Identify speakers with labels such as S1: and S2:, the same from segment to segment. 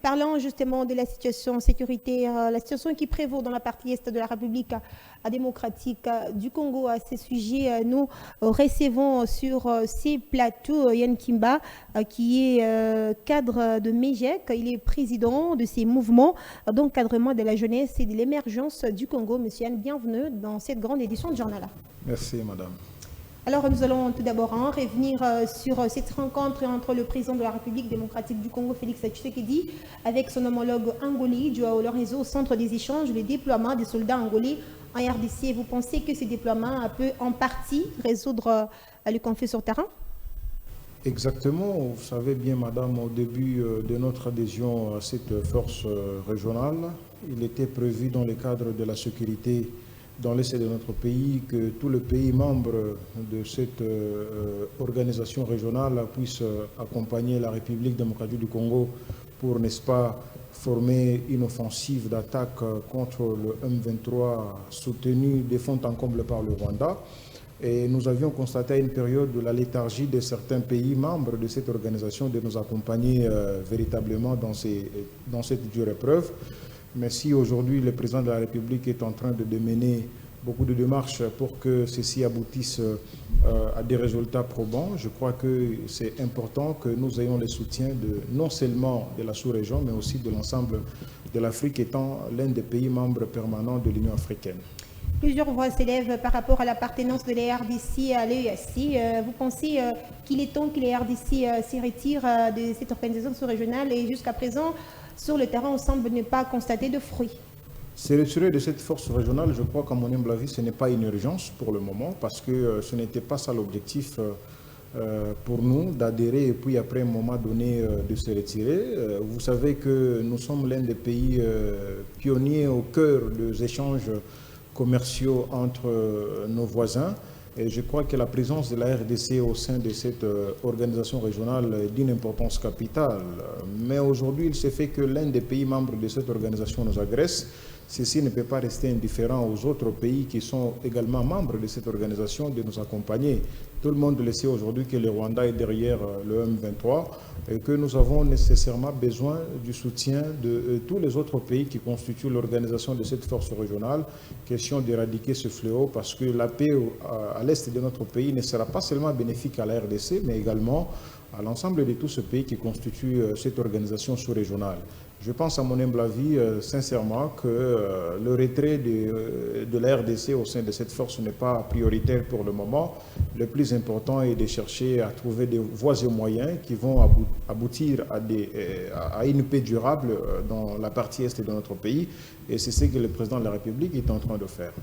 S1: Parlons justement de la situation sécuritaire, la situation qui prévaut dans la partie est de la République démocratique du Congo. À ce sujet, nous recevons sur ces plateaux Yann Kimba, qui est cadre de MEGEC. Il est président de ces mouvements d'encadrement de la jeunesse et de l'émergence du Congo. Monsieur Yann, bienvenue dans cette grande édition de Journal.
S2: Merci, madame.
S1: Alors, nous allons tout d'abord revenir sur cette rencontre entre le président de la République démocratique du Congo, Félix Tshisekedi, avec son homologue angolais, Joao Lorenzo, au centre des échanges, le déploiement des soldats angolais en RDC. Vous pensez que ce déploiement peut en partie résoudre le conflit sur terrain?
S2: Exactement. Vous savez bien, madame, au début de notre adhésion à cette force régionale, il était prévu dans le cadre de la sécurité dans l'est de notre pays, que tous les pays membres de cette organisation régionale puissent accompagner la République démocratique du Congo pour, n'est-ce pas, former une offensive d'attaque contre le M23 soutenu de fond en comble par le Rwanda. Et nous avions constaté à une période de la léthargie de certains pays membres de cette organisation de nous accompagner véritablement dans cette dure épreuve. Mais si aujourd'hui le président de la République est en train de mener beaucoup de démarches pour que ceci aboutisse à des résultats probants, je crois que c'est important que nous ayons le soutien non seulement de la sous-région, mais aussi de l'ensemble de l'Afrique, étant l'un des pays membres permanents de l'Union africaine.
S1: Plusieurs voix s'élèvent par rapport à l'appartenance de la RDC à l'EAC. Vous pensez qu'il est temps que les RDC s'y retirent de cette organisation sous-régionale et jusqu'à présent, sur le terrain, on semble ne pas constater de fruits?
S2: Se retirer de cette force régionale, je crois qu'à mon humble avis, ce n'est pas une urgence pour le moment, parce que ce n'était pas ça l'objectif pour nous, d'adhérer et puis après un moment donné de se retirer. Vous savez que nous sommes l'un des pays pionniers au cœur des échanges commerciaux entre nos voisins. Et je crois que la présence de la RDC au sein de cette organisation régionale est d'une importance capitale. Mais aujourd'hui, il se fait que l'un des pays membres de cette organisation nous agresse. Ceci ne peut pas rester indifférent aux autres pays qui sont également membres de cette organisation de nous accompagner. Tout le monde le sait aujourd'hui que le Rwanda est derrière le M23 et que nous avons nécessairement besoin du soutien de tous les autres pays qui constituent l'organisation de cette force régionale. Question d'éradiquer ce fléau parce que la paix à l'est de notre pays ne sera pas seulement bénéfique à la RDC, mais également à l'ensemble de tous ces pays qui constituent cette organisation sous-régionale. Je pense à mon humble avis, sincèrement, que le retrait de la RDC au sein de cette force n'est pas prioritaire pour le moment. Le plus important est de chercher à trouver des voies et moyens qui vont aboutir à une paix durable dans la partie est de notre pays. Et c'est ce que le président de la République est en train de faire.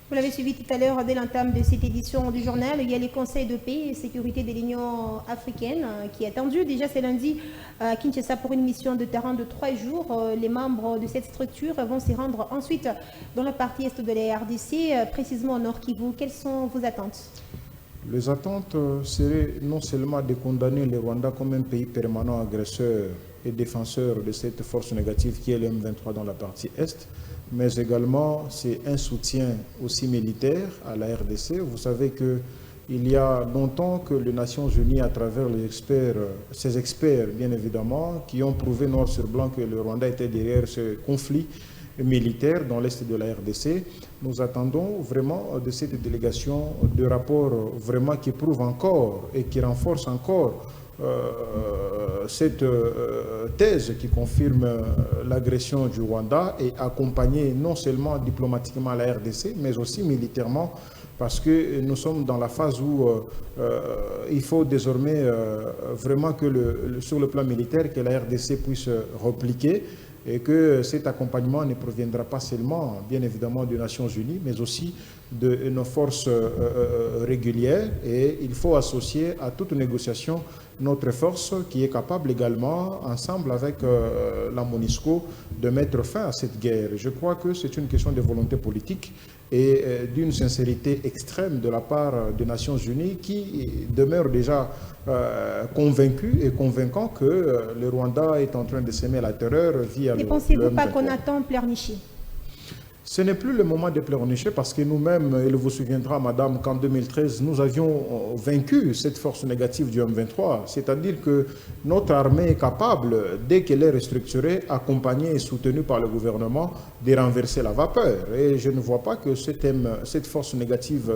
S1: Vous l'avez suivi tout à l'heure, dès l'entame de cette édition du journal, il y a les conseils de paix et sécurité de l'Union africaine qui est attendu déjà ce lundi à Kinshasa pour une mission de terrain de 3 jours. Les membres de cette structure vont s'y rendre ensuite dans la partie est de la RDC, précisément au Nord Kivu. Quelles sont vos attentes?
S2: Les attentes seraient non seulement de condamner le Rwanda comme un pays permanent agresseur et défenseur de cette force négative qui est le M23 dans la partie Est, mais également c'est un soutien aussi militaire à la RDC. Vous savez qu'il y a longtemps que les Nations Unies, à travers ces experts bien évidemment, qui ont prouvé noir sur blanc que le Rwanda était derrière ce conflit militaire dans l'est de la RDC, nous attendons vraiment de cette délégation de rapports vraiment qui prouvent encore et qui renforcent encore cette thèse qui confirme l'agression du Rwanda et accompagner non seulement diplomatiquement la RDC, mais aussi militairement, parce que nous sommes dans la phase où il faut désormais vraiment que sur le plan militaire, que la RDC puisse repliquer et que cet accompagnement ne proviendra pas seulement, bien évidemment, des Nations Unies, mais aussi de nos forces régulières. Et il faut associer à toute négociation notre force qui est capable également, ensemble avec la MONUSCO, de mettre fin à cette guerre. Je crois que c'est une question de volonté politique et d'une sincérité extrême de la part des Nations Unies qui demeurent déjà convaincus et convaincants que le Rwanda est en train de semer la terreur via
S1: ne pensez-vous pas qu'on attend pleurnicher?
S2: Ce n'est plus le moment de pleurnicher parce que nous-mêmes, il vous souviendra, madame, qu'en 2013, nous avions vaincu cette force négative du M23. C'est-à-dire que notre armée est capable, dès qu'elle est restructurée, accompagnée et soutenue par le gouvernement, de renverser la vapeur. Et je ne vois pas que cette force négative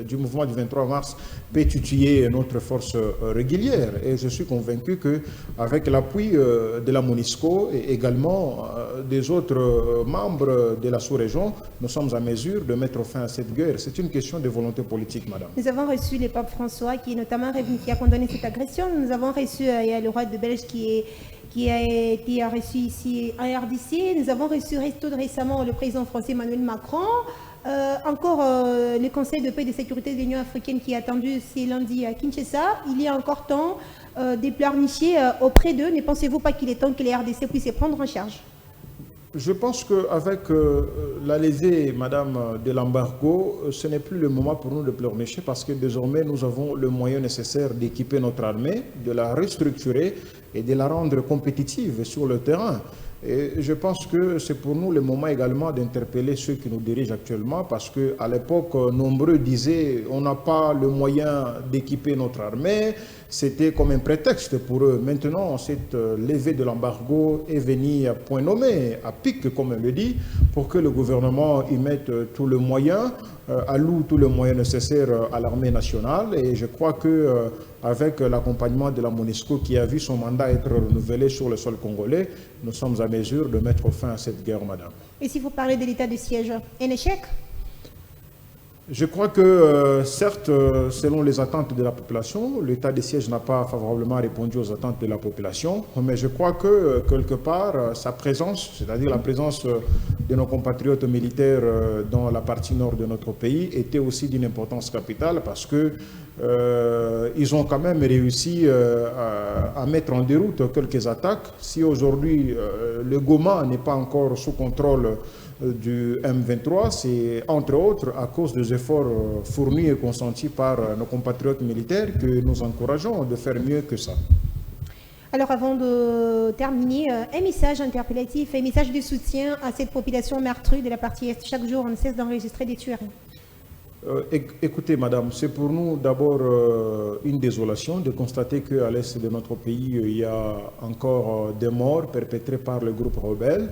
S2: du mouvement du 23 mars peut tuer notre force régulière. Et je suis convaincu qu'avec l'appui de la MONUSCO et également des autres membres de la sous-région, nous sommes à mesure de mettre fin à cette guerre. C'est une question de volonté politique, madame.
S1: Nous avons reçu le pape François qui est notamment revenu, qui a condamné cette agression. Nous avons reçu le roi de Belge qui a été reçu ici en RDC. Nous avons reçu tout récemment le président français Emmanuel Macron. Encore le Conseil de paix et de sécurité de l'Union africaine qui est attendu ce lundi à Kinshasa. Il y a encore temps de pleurnicher auprès d'eux. Ne pensez-vous pas qu'il est temps que les RDC puissent se prendre en charge?
S2: Je pense qu'avec la levée, madame, de l'embargo, ce n'est plus le moment pour nous de pleurnicher parce que désormais nous avons le moyen nécessaire d'équiper notre armée, de la restructurer et de la rendre compétitive sur le terrain. Et je pense que c'est pour nous le moment également d'interpeller ceux qui nous dirigent actuellement parce qu'à l'époque, nombreux disaient on n'a pas le moyen d'équiper notre armée. C'était comme un prétexte pour eux. Maintenant, cette levée de l'embargo est venue à point nommé, à pic, comme on le dit, pour que le gouvernement y mette tout le moyen, alloue tous les moyens nécessaires à l'armée nationale. Et je crois qu'avec l'accompagnement de la MONUSCO qui a vu son mandat être renouvelé sur le sol congolais, nous sommes à mesure de mettre fin à cette guerre, madame.
S1: Et si vous parlez de l'état de siège, un échec?
S2: Je crois que, certes, selon les attentes de la population, l'état de siège n'a pas favorablement répondu aux attentes de la population, mais je crois que, quelque part, sa présence, c'est-à-dire la présence de nos compatriotes militaires dans la partie nord de notre pays, était aussi d'une importance capitale parce que ils ont quand même réussi à mettre en déroute quelques attaques. Si aujourd'hui, le Goma n'est pas encore sous contrôle du M23, c'est entre autres à cause des efforts fournis et consentis par nos compatriotes militaires que nous encourageons de faire mieux que ça.
S1: Alors avant de terminer, un message interpellatif, un message de soutien à cette population meurtrie de la partie Est. Chaque jour, on ne cesse d'enregistrer des tueries.
S2: Écoutez, madame, c'est pour nous d'abord une désolation de constater qu'à l'est de notre pays, il y a encore des morts perpétrés par le groupe rebelle.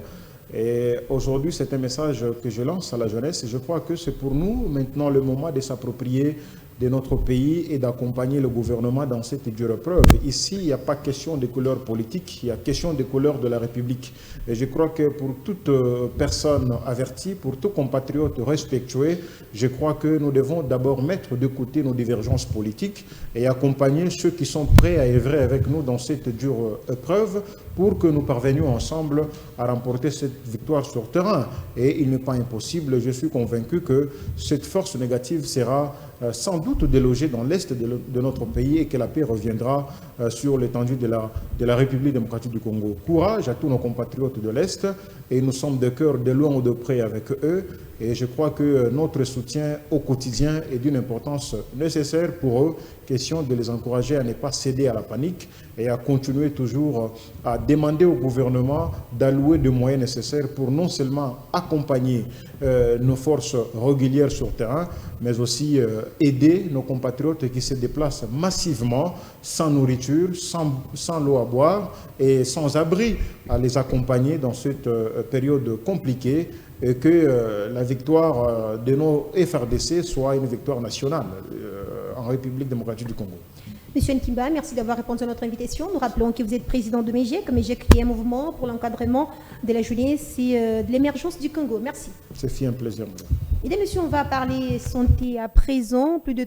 S2: Et aujourd'hui, c'est un message que je lance à la jeunesse et je crois que c'est pour nous maintenant le moment de s'approprier de notre pays et d'accompagner le gouvernement dans cette dure épreuve. Ici, il n'y a pas question de couleur politique, il y a question de couleur de la République. Et je crois que pour toute personne avertie, pour tout compatriote respectueux, je crois que nous devons d'abord mettre de côté nos divergences politiques et accompagner ceux qui sont prêts à œuvrer avec nous dans cette dure épreuve pour que nous parvenions ensemble à remporter cette victoire sur terrain. Et il n'est pas impossible, je suis convaincu que cette force négative sera sans doute délogée dans l'Est de notre pays et que la paix reviendra sur l'étendue de la République démocratique du Congo. Courage à tous nos compatriotes de l'Est et nous sommes de cœur, de loin ou de près avec eux. Et je crois que notre soutien au quotidien est d'une importance nécessaire pour eux. Question de les encourager à ne pas céder à la panique et à continuer toujours à demander au gouvernement d'allouer des moyens nécessaires pour non seulement accompagner nos forces régulières sur terrain, mais aussi aider nos compatriotes qui se déplacent massivement, sans nourriture, sans l'eau à boire et sans abri, à les accompagner dans cette période compliquée et que la victoire de nos FRDC soit une victoire nationale en République démocratique du Congo.
S1: Monsieur Nkimba, merci d'avoir répondu à notre invitation. Nous rappelons que vous êtes président de MEGEC. MEGEC qui est un mouvement pour l'encadrement de la jeunesse et de l'émergence du Congo. Merci.
S2: C'est un plaisir, madame.
S1: Mesdames et messieurs, on va parler santé à présent. Plus de